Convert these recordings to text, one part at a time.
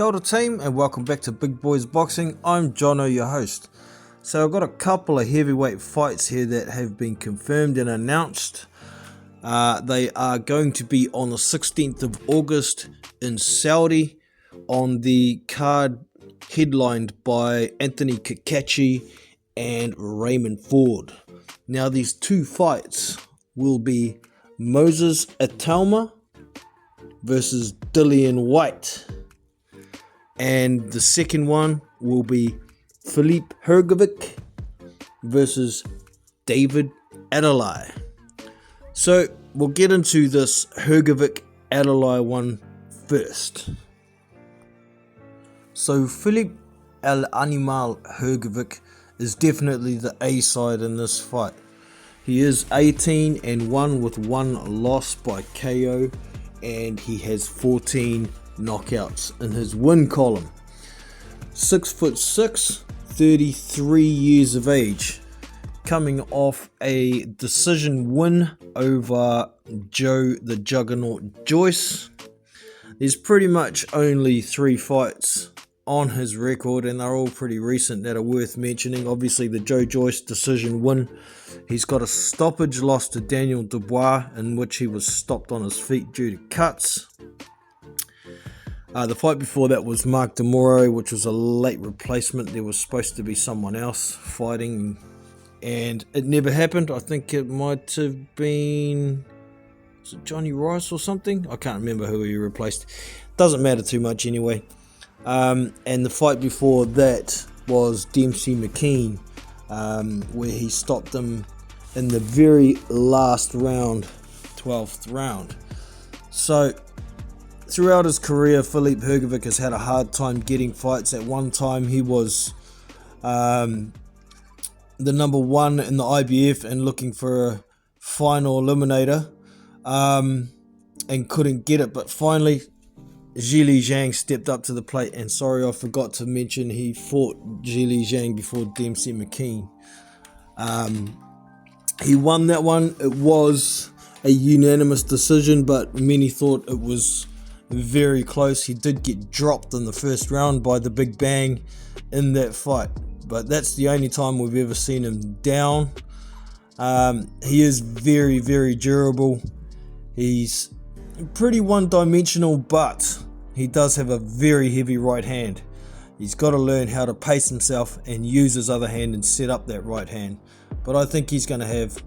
Kia ora team, and welcome back to Big Boys Boxing. I'm Jono, your host. So I've got a couple of heavyweight fights here that have been confirmed and announced. They are going to be on the 16th of August in Saudi on the card headlined by Anthony Kakachi and Raymond Ford. Now these two fights will be Moses Itauma versus Whyte, and the second one will be Hrgovic versus David Adeleye. So we'll get into this Hrgovic Adeleye one first. So Philip El Animal Hrgovic is definitely the A side in this fight. He is 18-1 with one loss by KO, and he has 14 knockouts in his win column. 6'6", 33 years of age, coming off a decision win over Joe the Juggernaut Joyce. There's pretty much only 3 fights on his record, and they're all pretty recent that are worth mentioning. Obviously the Joe Joyce decision win. He's got a stoppage loss to Daniel Dubois, in which he was stopped on his feet due to cuts. The fight before that was Mark DeMoro, which was a late replacement. There was supposed to be someone else fighting, and it never happened. I think it might have been, was it Johnny Rice or something? I can't remember who he replaced. Doesn't matter too much anyway. And the fight before that was Dempsey McKean, where he stopped him in the very last round, 12th round. So throughout his career, Filip Hrgovic has had a hard time getting fights. At one time he was the number 1 in the IBF and looking for a final eliminator, and couldn't get it, but finally Zhili Zhang stepped up to the plate. And sorry, I forgot to mention he fought Zhili Zhang before Dempsey McKean. He won that one. It was a unanimous decision, but many thought it was very close. He did get dropped in the first round by the Big Bang in that fight, but that's the only time we've ever seen him down. He is very, very durable. He's pretty one-dimensional, but he does have a very heavy right hand. He's got to learn how to pace himself and use his other hand and set up that right hand. But I think he's going to have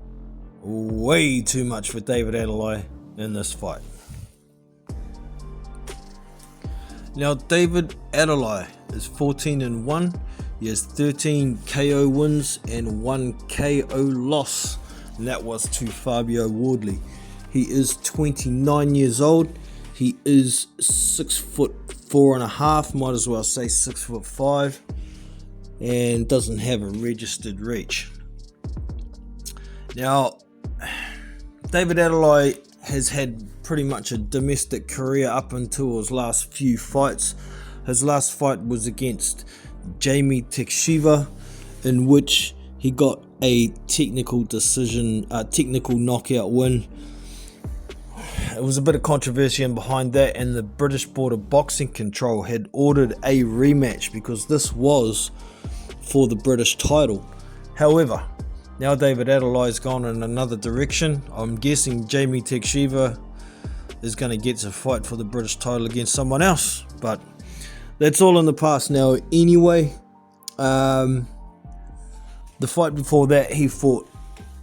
way too much for David Adeleye in this fight. Now David Adeleye is 14-1. He has 13 KO wins and 1 KO loss, and that was to Fabio Wardley. He is 29 years old. He is 6'4.5", might as well say 6'5", and doesn't have a registered reach. Now, David Adeleye has had pretty much a domestic career up until his last few fights. His last fight was against Jamie Tekshiva, in which he got a technical knockout win. It was a bit of controversy in behind that, and the British Board of Boxing Control had ordered a rematch because this was for the British title. However, now David Adeleye's gone in another direction. I'm guessing Jamie Tekshiva is going to get to fight for the British title against someone else, but that's all in the past now anyway. The fight before that, he fought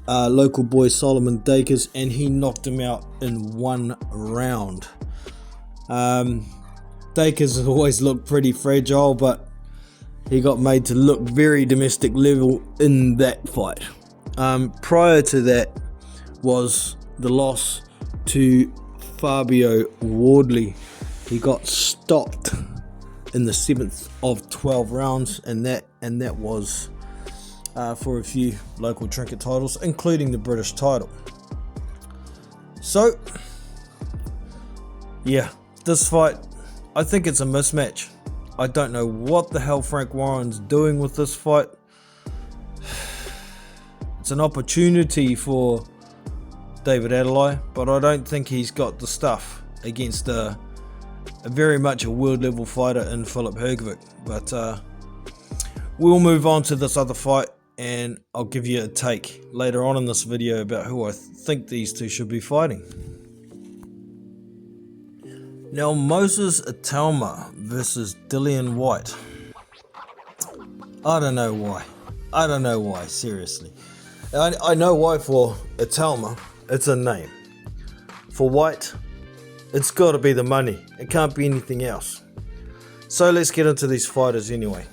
local boy Solomon Dakers, and he knocked him out in 1 round. Dakers has always looked pretty fragile, but he got made to look very domestic level in that fight. Prior to that was the loss to Fabio Wardley. He got stopped in the 7th of 12 rounds, and that was for a few local trinket titles, including the British title. So yeah, this fight, I think it's a mismatch. I don't know what the hell Frank Warren's doing with this fight. It's an opportunity for David Adeleye, but I don't think he's got the stuff against a very much a world level fighter in Filip Hrgovic. But we'll move on to this other fight, and I'll give you a take later on in this video about who I think these two should be fighting. Now, Moses Itauma versus Dillian Whyte. I don't know why, seriously. I know why for Itauma, it's a name. For Whyte, it's got to be the money. It can't be anything else. So let's get into these fighters anyway.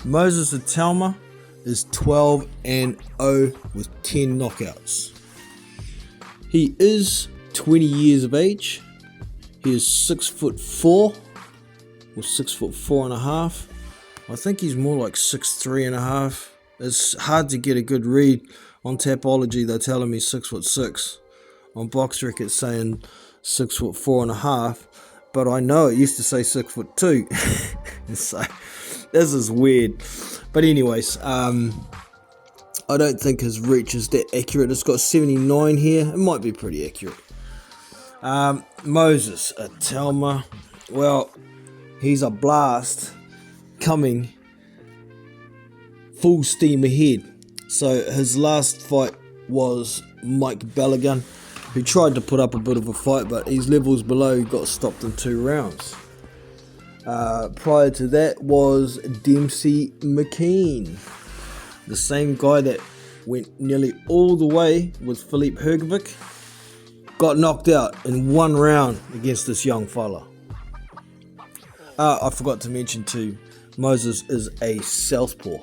Moses Itauma is 12-0 with 10 knockouts. He is 20 years of age. He is 6'4", or 6'4.5". I think he's more like 6'3.5". It's hard to get a good read on Tapology. They're telling me 6'6". On BoxRec it's saying 6'4.5", but I know it used to say 6'2". So this is weird. But anyways, I don't think his reach is that accurate. It's got 79 here. It might be pretty accurate. Moses Itauma, well, he's a blast coming full steam ahead. So his last fight was Mike Balagun, who tried to put up a bit of a fight, but his levels below got stopped in 2 rounds. Prior to that was Dempsey McKean, the same guy that went nearly all the way with Filip Hrgovic, got knocked out in 1 round against this young fella. I forgot to mention too, Moses is a southpaw.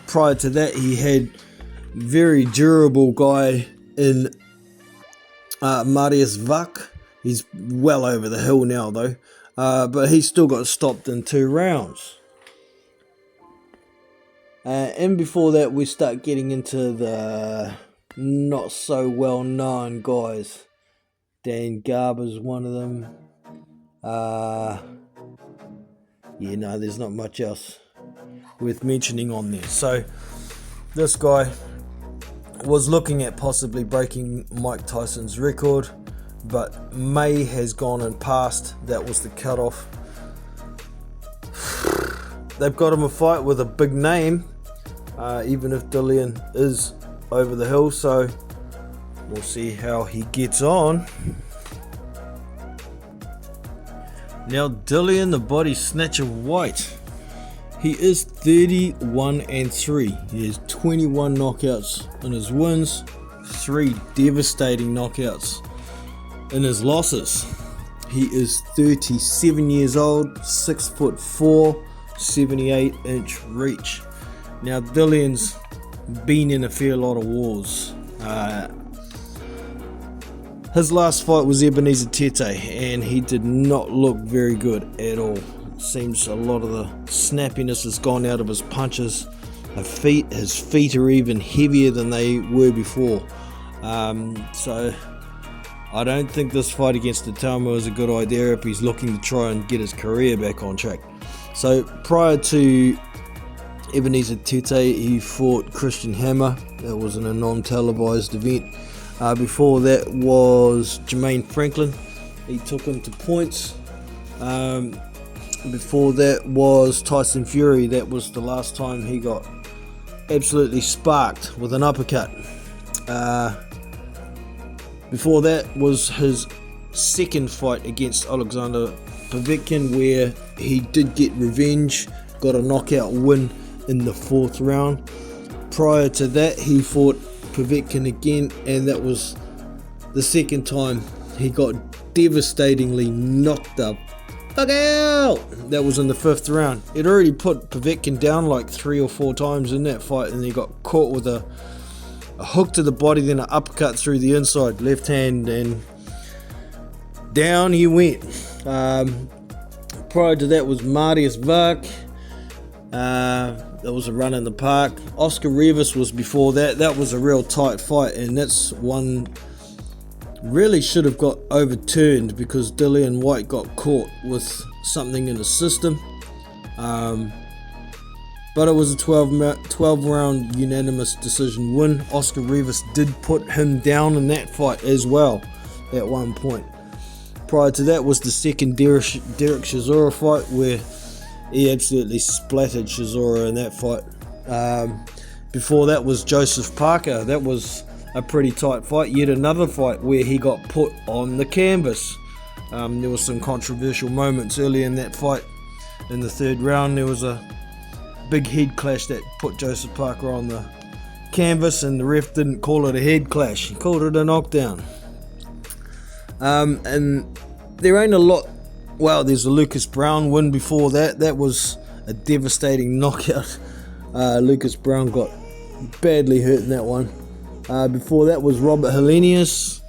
Prior to that, he had very durable guy in Marius Vuk. He's well over the hill now though, but he still got stopped in 2 rounds. And before that, we start getting into the not so well known guys. Dan Garber's one of them. Yeah, no, there's not much else worth mentioning on there. So this guy was looking at possibly breaking Mike Tyson's record, but May has gone and passed. That was the cutoff. They've got him a fight with a big name, even if Dillian is over the hill, so we'll see how he gets on. Now, Dillian the Body Snatcher Whyte, he is 31-3. He has 21 knockouts in his wins, 3 devastating knockouts in his losses. He is 37 years old, 6'4", 78-inch reach. Now, Dillian's been in a fair lot of wars. His last fight was Ebenezer Tete, and he did not look very good at all. It seems a lot of the snappiness has gone out of his punches. His feet are even heavier than they were before. So I don't think this fight against Itauma is a good idea if he's looking to try and get his career back on track. So prior to Ebenezer Tete, he fought Christian Hammer. That was in a non-televised event. Before that was Jermaine Franklin. He took him to points. Before that was Tyson Fury. That was the last time he got absolutely sparked with an uppercut. Before that was his second fight against Alexander Povetkin, where he did get revenge, got a knockout win in the 4th round. Prior to that, he fought Povetkin again, and that was the second time he got devastatingly knocked the fuck out. That was in the 5th round. He'd already put Povetkin down like 3 or 4 times in that fight, and he got caught with a hook to the body, then an uppercut through the inside, left hand, and down he went. Prior to that was Marius Vuk. That was a run in the park. Oscar Rivas was before that. That was a real tight fight, and that's one really should have got overturned because Dillian Whyte got caught with something in the system. But it was a 12 round unanimous decision win. Oscar Rivas did put him down in that fight as well at one point. Prior to that was the second Derek Chisora fight, where he absolutely splattered Chisora in that fight. Before that was Joseph Parker. That was a pretty tight fight. Yet another fight where he got put on the canvas. There was some controversial moments early in that fight. In the third round, there was a big head clash that put Joseph Parker on the canvas, and the ref didn't call it a head clash. He called it a knockdown. And there ain't a lot. Well, there's a Lucas Brown win before that. That was a devastating knockout. Lucas Brown got badly hurt in that one. Before that was Robert Helenius.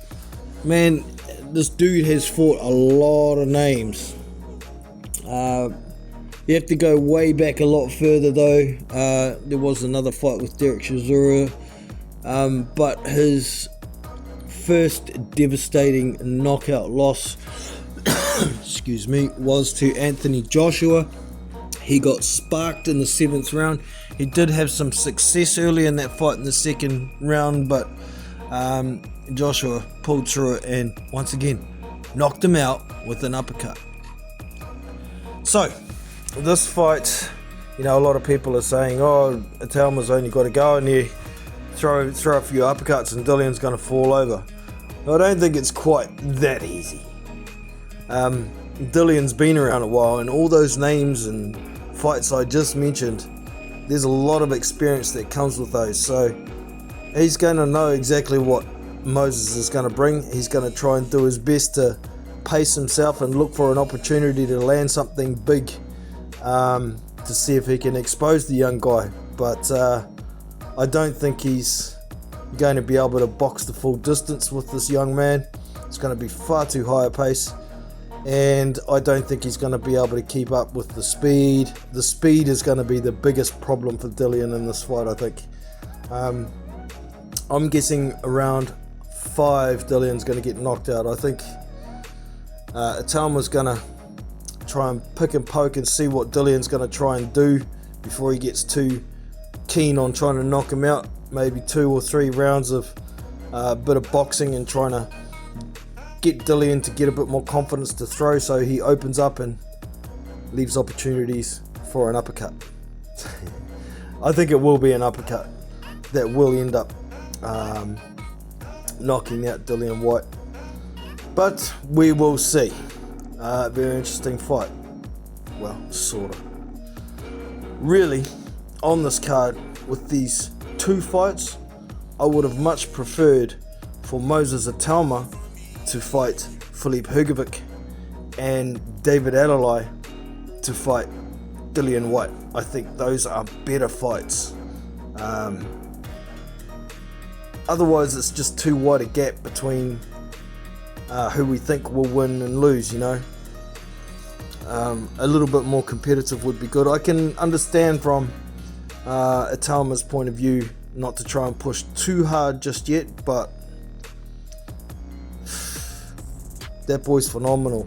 Man, this dude has fought a lot of names. You have to go way back a lot further though. There was another fight with Derek Chisora, but his first devastating knockout loss excuse me, was to Anthony Joshua. He got sparked in the 7th round. He did have some success early in that fight in the 2nd round, but Joshua pulled through it and once again knocked him out with an uppercut. So this fight, you know, a lot of people are saying, oh, Itauma's only got to go in there, throw a few uppercuts and Dillion's going to fall over. I don't think it's quite that easy. Dillion's been around a while, and all those names and fights I just mentioned, there's a lot of experience that comes with those. So he's going to know exactly what Moses is going to bring. He's going to try and do his best to pace himself and look for an opportunity to land something big, to see if he can expose the young guy. But I don't think he's going to be able to box the full distance with this young man. It's going to be far too high a pace, and I don't think he's going to be able to keep up with the speed. The speed is going to be the biggest problem for Dillion in this fight, I think. I'm guessing around 5 Dillion's going to get knocked out. I think Itauma's going to try and pick and poke and see what Dillion's going to try and do before he gets too keen on trying to knock him out. Maybe 2 or 3 rounds of a bit of boxing and trying to get Dillion to get a bit more confidence to throw, so he opens up and leaves opportunities for an uppercut. I think it will be an uppercut that will end up knocking out Dillion Whyte, but we will see. Very interesting fight. Well, sort of. Really, on this card with these 2 fights, I would have much preferred for Moses Itauma to fight Filip Hrgovic and David Adeleye to fight Dillion Whyte. I think those are better fights. Otherwise, it's just too wide a gap between who we think will win and lose, you know. A little bit more competitive would be good. I can understand from Itauma's point of view not to try and push too hard just yet, but that boy's phenomenal.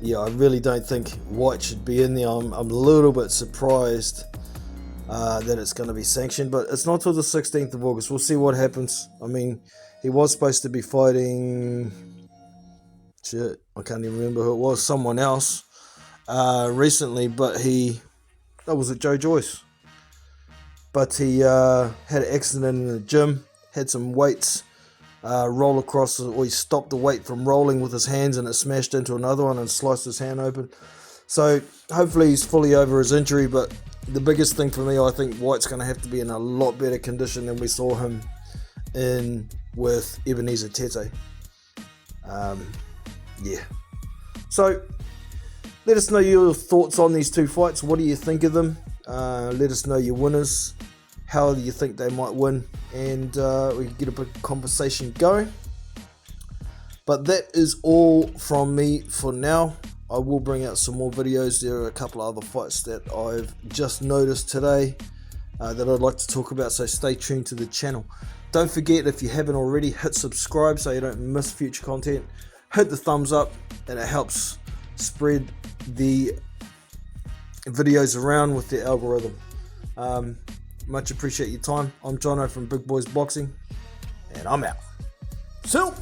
Yeah, I really don't think Whyte should be in there. I'm a little bit surprised that it's going to be sanctioned, but it's not till the 16th of August. We'll see what happens. I mean, he was supposed to be fighting, shit, I can't even remember who it was, someone else recently, but that was it, Joe Joyce. But he had an accident in the gym, had some weights roll across, or he stopped the weight from rolling with his hands and it smashed into another one and sliced his hand open. So hopefully he's fully over his injury, but the biggest thing for me, I think Whyte's going to have to be in a lot better condition than we saw him in with Ebenezer Tete. Yeah. So let us know your thoughts on these 2 fights. What do you think of them? Let us know your winners. How do you think they might win? And we can get a bit of conversation going. But that is all from me for now. I will bring out some more videos. There are a couple of other fights that I've just noticed today that I'd like to talk about, so stay tuned to the channel. Don't forget, if you haven't already, hit subscribe so you don't miss future content. Hit the thumbs up, and it helps spread the videos around with the algorithm. Much appreciate your time. I'm Jono from Big Boys Boxing, and I'm out. See you.